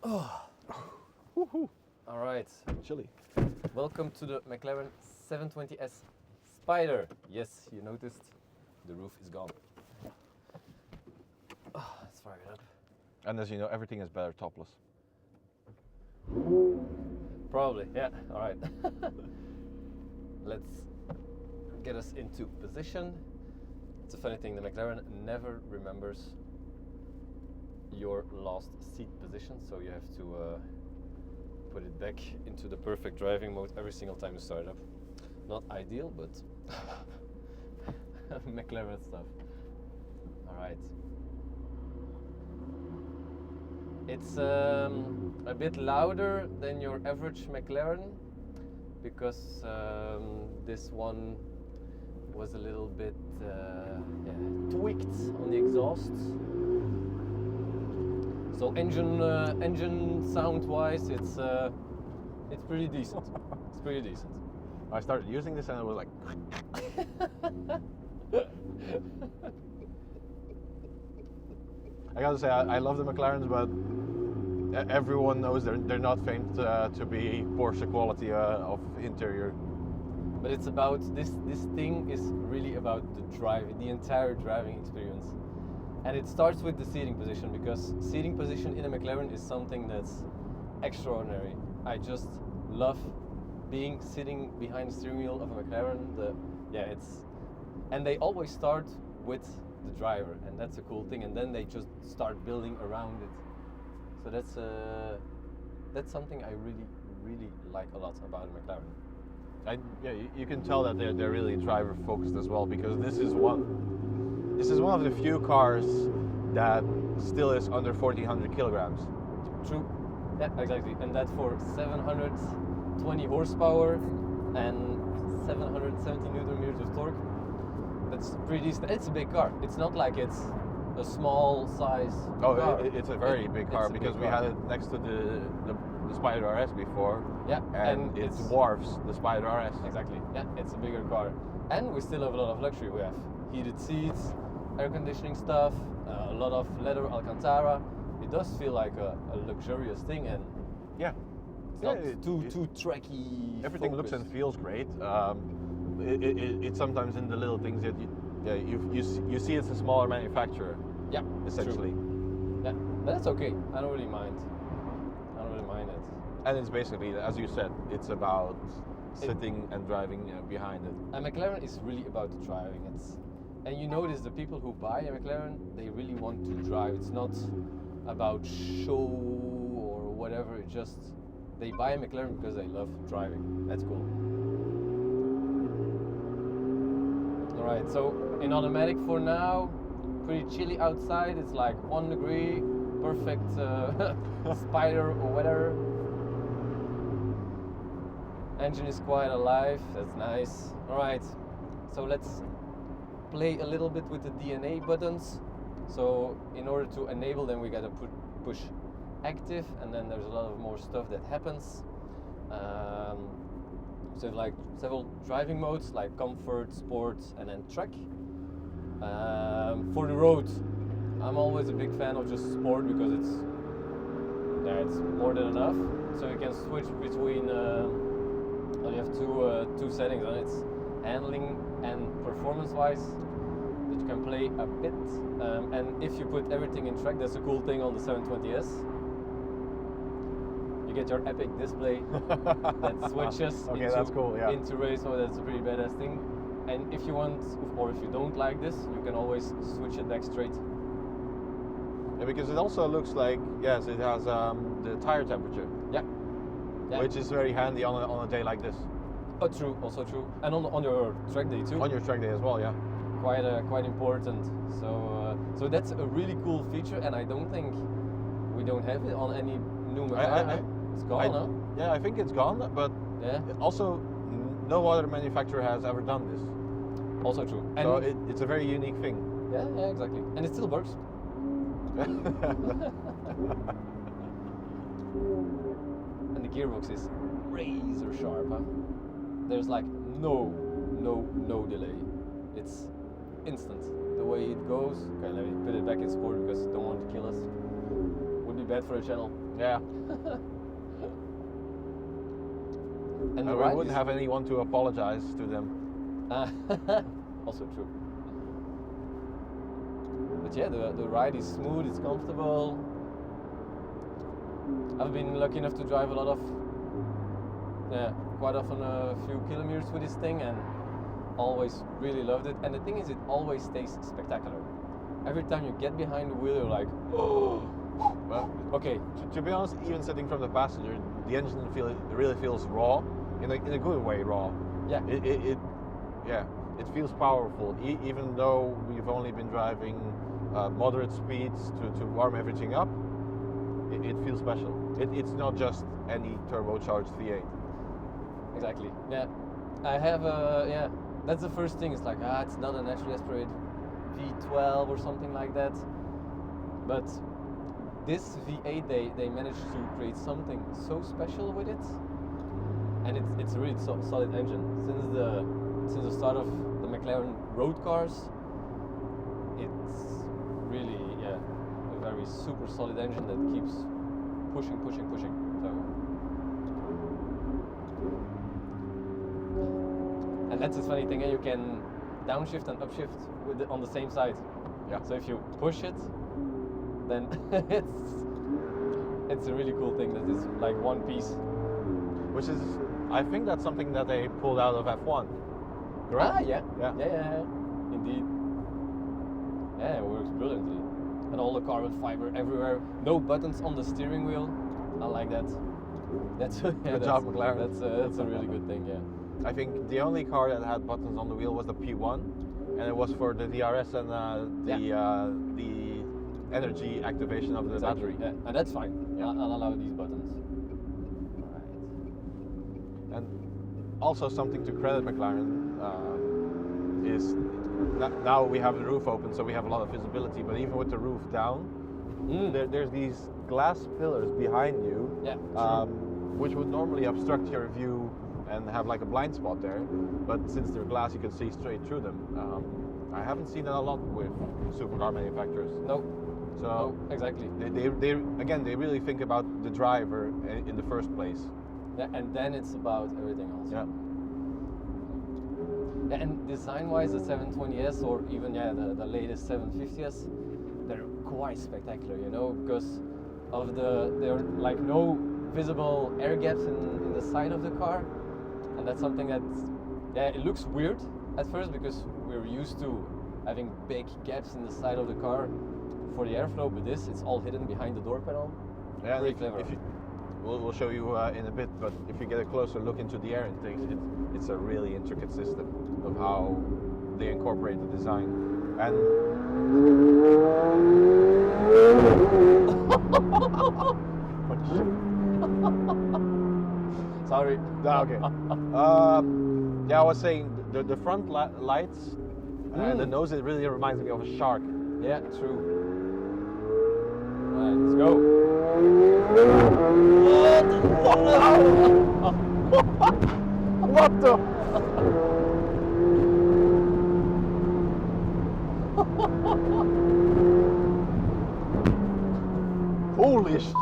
Woohoo! All right, Chilly. welcome to the McLaren 720S Spider. Yes, you noticed the roof is gone. Let's fire it up. And as you know, everything is better topless. Probably, yeah. All right. Let's get us into position. It's a funny thing, the McLaren never remembers your last seat position, so you have to put it back into the perfect driving mode every single time you start up. Not ideal, but McLaren stuff. All right. It's a bit louder than your average McLaren because this one was a little bit tweaked on the exhaust. So engine sound-wise, it's pretty decent. It's pretty decent. I started using this and it was like. I gotta say, I love the McLarens, but everyone knows they're not famed to be Porsche quality of interior. But it's about this thing is really about the drive, the entire driving experience. And it starts with the seating position, because seating position in a McLaren is something that's extraordinary. I just love sitting behind the steering wheel of a McLaren. And they always start with the driver, and that's a cool thing. And then they just start building around it. So that's something I really like a lot about a McLaren. You can tell that they're really driver focused as well, because this is one of the few cars that still is under 1400 kilograms. True. Yeah, exactly. And that for 720 horsepower and 770 newton meters of torque. That's pretty decent. It's a big car. It's not like it's a small size car. It's a very big car, because we had it next to the Spider RS before. Yeah, and it dwarfs the Spider RS. Exactly. Yeah, it's a bigger car, and we still have a lot of luxury. We have heated seats, air conditioning stuff, a lot of leather Alcantara. It does feel like a luxurious thing, and it's not too tracky. Everything looks and feels great. It's sometimes in the little things that you see it's a smaller manufacturer. Yeah, essentially. True. Yeah, but that's okay. I don't really mind. It. And it's basically, as you said, it's about sitting and driving behind it. A McLaren is really about the driving. And you notice the people who buy a McLaren, they really want to drive. It's not about show or whatever. It's just they buy a McLaren because they love driving. That's cool. All right, so in automatic for now, pretty chilly outside. It's like 1 degree, perfect Spider or weather. Engine is quite alive, that's nice. All right, so let's play a little bit with the DNA buttons. So in order to enable them, we gotta push active, and then there's a lot of more stuff that happens. So like several driving modes, like comfort, sport, and then track. For the road, I'm always a big fan of just sport, because it's more than enough. So you can switch between. You have two settings, and it's handling and performance-wise that you can play a bit. And if you put everything in track, that's a cool thing on the 720S. You get your epic display that switches into race mode. That's a pretty badass thing. And if you want, or if you don't like this, you can always switch it back straight. Yeah, because it also looks like, yes, it has the tire temperature. Yeah. Which is very handy on a day like this. Oh, true. Also true. And on your track day too. On your track day as well, yeah. Quite important. So that's a really cool feature, and I don't think we don't have it on any new McLaren. It's gone, huh? Yeah, I think it's gone, but also no other manufacturer has ever done this. Also true. And so it's a very unique thing. Yeah, exactly. And it still works. And the gearbox is razor sharp, huh? There's like no delay. It's instant. The way it goes. Okay, let me put it back in sport because I don't want to kill us. Would be bad for the channel. Yeah. And we the ride wouldn't is- have anyone to apologize to them. Also true. But yeah, the ride is smooth, it's comfortable. I've been lucky enough to drive a lot of, quite often a few kilometers with this thing, and always really loved it. And the thing is, it always stays spectacular. Every time you get behind the wheel, you're like, oh, Well, okay. to be honest, even sitting from the passenger, the engine really feels raw, in a good way raw. Yeah. It feels powerful, even though we've only been driving moderate speeds to warm everything up. It feels special. It's not just any turbocharged V8. Exactly. Yeah. I have that's the first thing. It's like, it's not a naturally aspirated V12 or something like that. But this V8, they managed to create something so special with it, and it's a really solid engine. Since the start of the McLaren road cars, it's really a very super solid engine that keeps pushing. So, and that's the funny thing. You can downshift and upshift on the same side. Yeah. So if you push it, then it's a really cool thing that it's like one piece. Which is, I think that's something that they pulled out of F1. Correct? Yeah. Yeah. Indeed. Yeah, it works brilliantly. And all the carbon fiber everywhere. No buttons on the steering wheel. I like that. That's Good job, McLaren. That's a really good thing. Yeah. I think the only car that had buttons on the wheel was the P1, and it was for the DRS and the energy activation of the Exactly. battery. Yeah. And that's fine. Yeah. I'll allow these buttons. And also something to credit McLaren is now we have the roof open, so we have a lot of visibility. But even with the roof down, there's these glass pillars behind you, Yeah. which would normally obstruct your view and have like a blind spot there. But since they're glass, you can see straight through them. I haven't seen that a lot with supercar manufacturers. No. So No, exactly. they really think about the driver in the first place. Yeah, and then it's about everything else. Yeah. Yeah, and design-wise, the 720S or even the latest 750S, they're quite spectacular, because of there are like no visible air gaps in the side of the car, and that's something that it looks weird at first because we're used to having big gaps in the side of the car for the airflow, but it's all hidden behind the door panel. Yeah, Very clever. We'll show you in a bit, but if you get a closer look into the air intakes, it's a really intricate system of how they incorporate the design. And Sorry. okay. I was saying the front lights and the nose, it really reminds me of a shark. Yeah, true. Alright, let's go. What the? Holy shit!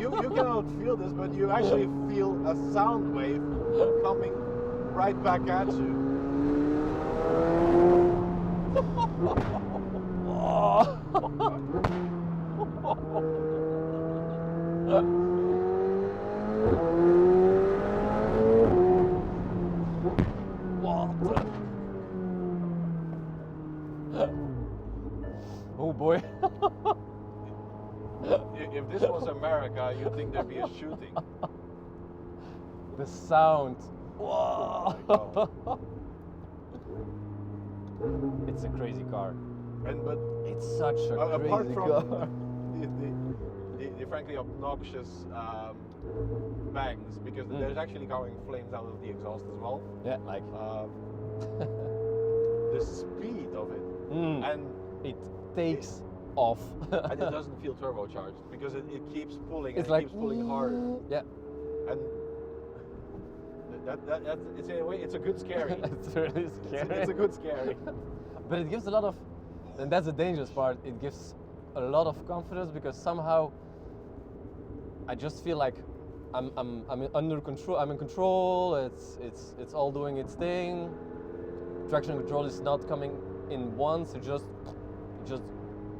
You cannot feel this, but you actually feel a sound wave coming right back at you. Oh boy. If this was America, you'd think there'd be a shooting. The sound. Whoa. It's a crazy car. But It's such a apart crazy from car. the frankly obnoxious bangs, because there's actually going flames out of the exhaust as well. Yeah, like The speed of it, and it takes off. and it doesn't feel turbocharged because it keeps pulling. It's and like it keeps pulling harder. Yeah. And that's it's in a way it's a good scary. It's really scary. It's a good scary. But it gives a lot of, and that's the dangerous part. It gives a lot of confidence because somehow I just feel like I'm under control. I'm in control. It's all doing its thing. Traction control is not coming in once. It just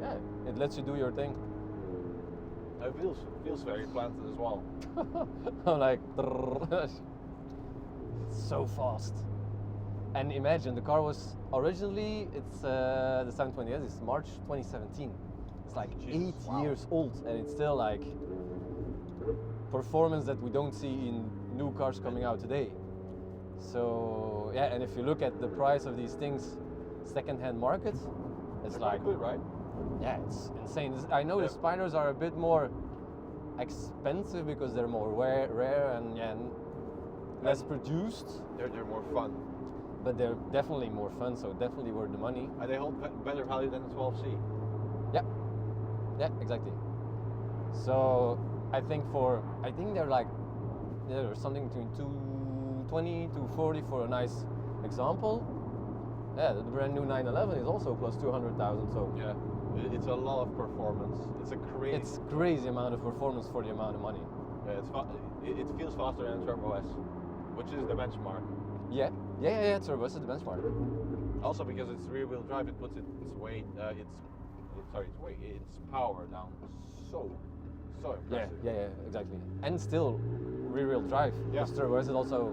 yeah, it lets you do your thing. It feels very planted as well. I'm like, it's so fast. And imagine the car was originally the 720S is March 2017. It's like Jesus, 8 wow. years old, and it's still like performance that we don't see in new cars coming out today. So yeah, and if you look at the price of these things, second-hand market, it's They're like good, right? yeah, it's insane. I know the Spiners are a bit more expensive because they're more rare and yeah, less produced, They're more fun. but they're definitely more fun. So definitely worth the money. And they hold better value than the 12C. Yeah, exactly. So I think they're like there's something between 220 to 40 for a nice example. Yeah, the brand new 911 is also plus 200,000. So Yeah, it's a lot of performance. it's crazy amount of performance for the amount of money. Yeah, it feels faster than a Turbo S, which is the benchmark. Yeah. Turbo S is the benchmark. Also because it's rear-wheel drive, it puts its weight, its power down so impressive. Yeah, exactly. And still rear-wheel drive. Yeah. Because Turbo S is also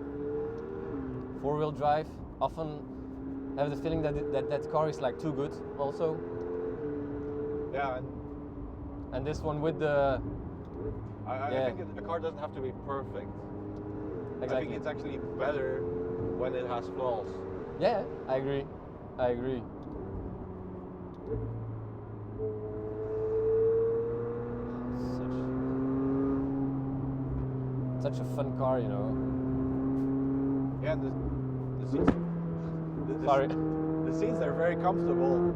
four-wheel drive. Often have the feeling that car is like too good also. Yeah, And this one with the I think a car doesn't have to be perfect. I exactly. think it's actually better when it has flaws. Yeah, I agree. Such a fun car, you know. Yeah, and the seats. Sorry. The seats are very comfortable.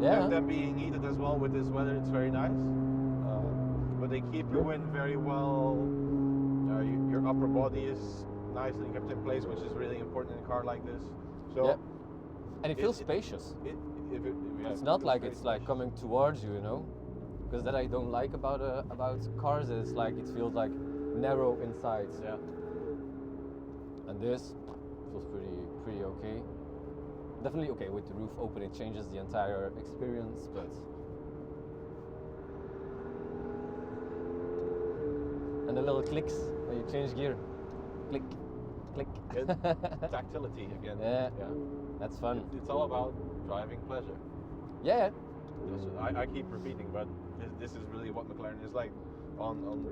Yeah. Them being heated as well with this weather, it's very nice. But they keep you in very well. Your upper body is nicely kept in place, which is really important in a car like this. So. Yeah. And it feels spacious. It's not like it's like coming towards you, you know, because that I don't like about cars. It's like it feels like narrow inside. Yeah. And this feels pretty okay. Definitely okay with the roof open. It changes the entire experience, but and the little clicks when you change gear, click, click. Tactility again. Yeah. That's fun. It's all about driving pleasure. Yeah. I keep repeating, but this is really what McLaren is like. On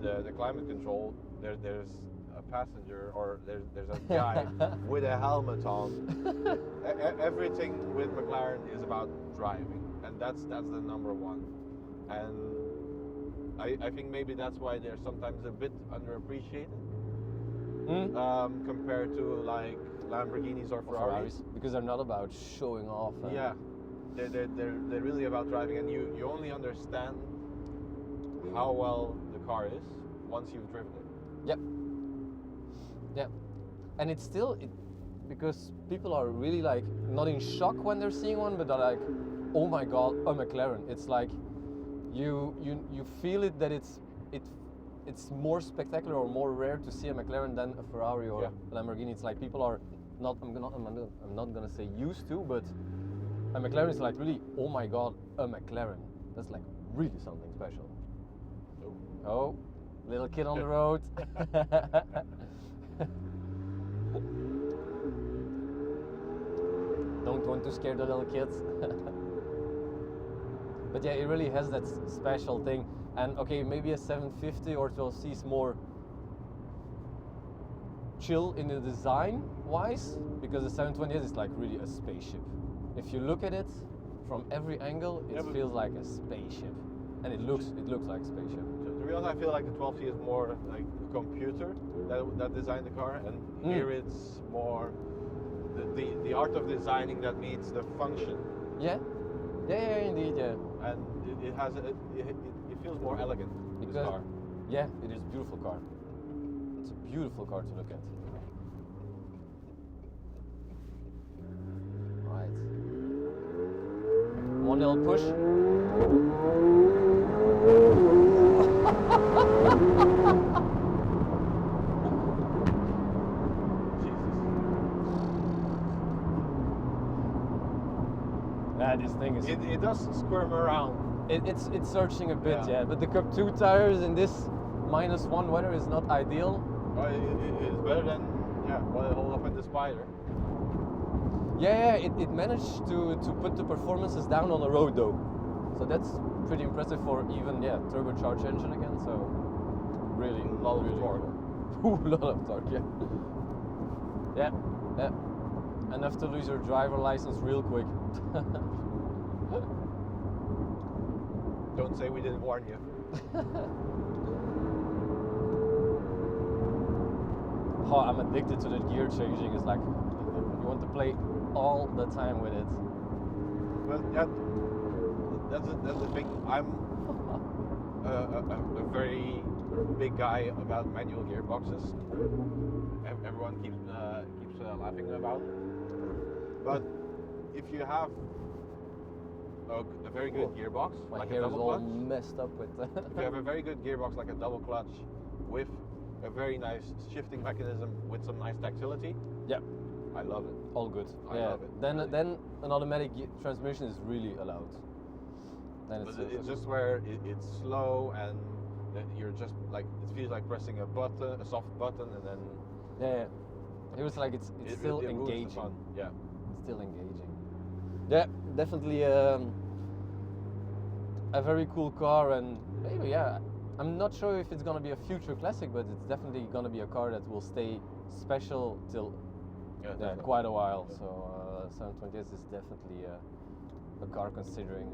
the climate control, there's a passenger or there's a guy with a helmet on. Everything with McLaren is about driving, and that's the number one. And I think maybe that's why they're sometimes a bit underappreciated compared to like Lamborghinis or Ferraris. Because they're not about showing off. Yeah, they're really about driving, and you only understand how well the car is once you've driven it. Yep. And it's still because people are really like not in shock when they're seeing one, but they're like, oh my god, a McLaren. It's like you feel it that it's more spectacular or more rare to see a McLaren than a Ferrari or a Lamborghini. It's like people are not I'm not gonna say used to, but a McLaren is like really, oh my god, a McLaren. That's like really something special. Oh, little kid on the road. Don't want to scare the little kids. But yeah, it really has that special thing. And okay, maybe a 750 or 12C is more chill in the design wise, because the 720S is like really a spaceship. If you look at it from every angle, it feels like a spaceship, and it looks like a spaceship. To be honest, I feel like the 12C is more like a computer that designed the car, and here it's more the art of designing that meets the function. Yeah, indeed, yeah. And it has it feels more elegant. Because this car. yeah, it is a beautiful car. It's a beautiful car to look at. little push. Yeah, this thing is. It does squirm around. It's searching a bit, Yeah. yeah. But the Cup 2 tires in this -1 weather is not ideal. Well, it's better than what I hold up in the Spider. Yeah, it managed to put the performances down on the road though. So that's pretty impressive for even turbocharged engine again. So really A lot of really torque. cool. A lot of torque, yeah. Yeah. Enough to lose your driver license real quick. Don't say we didn't warn you. Oh, I'm addicted to the gear changing. It's like you want to play all the time with it. Well, that's the thing. I'm a very big guy about manual gearboxes. Everyone keeps laughing about. But if you have a very good gearbox, My like a hair is double all clutch, messed up with that. if you have a very good gearbox like a double clutch with a very nice shifting mechanism with some nice tactility, Yeah, I love it. all good. I yeah. love it. Then an automatic transmission is really allowed. Then But it's just where it's slow and then you're just like, it feels like pressing a button, a soft button, and then yeah. It was like it's still it moves the engaging. fun. Yeah. It's still engaging. Yeah, definitely a very cool car, and maybe I'm not sure if it's gonna be a future classic, but it's definitely gonna be a car that will stay special till Definitely. quite a while. Yeah. So 720S is definitely a car considering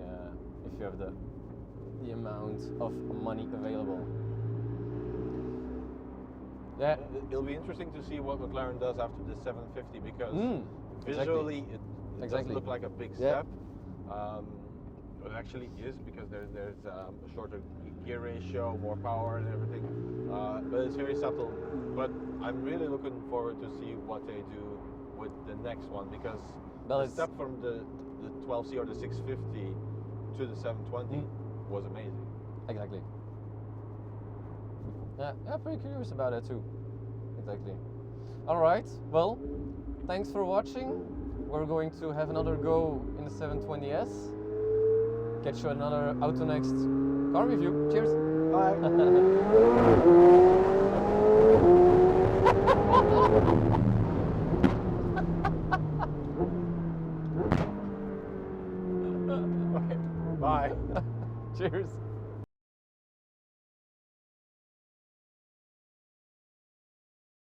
if you have the amount of money available. Yeah. It'll be interesting to see what McLaren does after the 750 because exactly. visually it does Exactly. look like a big Yeah. step. It actually is because there's a shorter gear ratio, more power and everything. But it's very subtle. But I'm really looking forward to see what they do with the next one because Well, the it's- step from the 12C or the 650 to the 720 was amazing. Exactly. Yeah, pretty curious about it too. Exactly. All right. Well, thanks for watching. We're going to have another go in the 720S. Get you another AutoNext car review. Cheers. Bye. Okay. Bye. Cheers.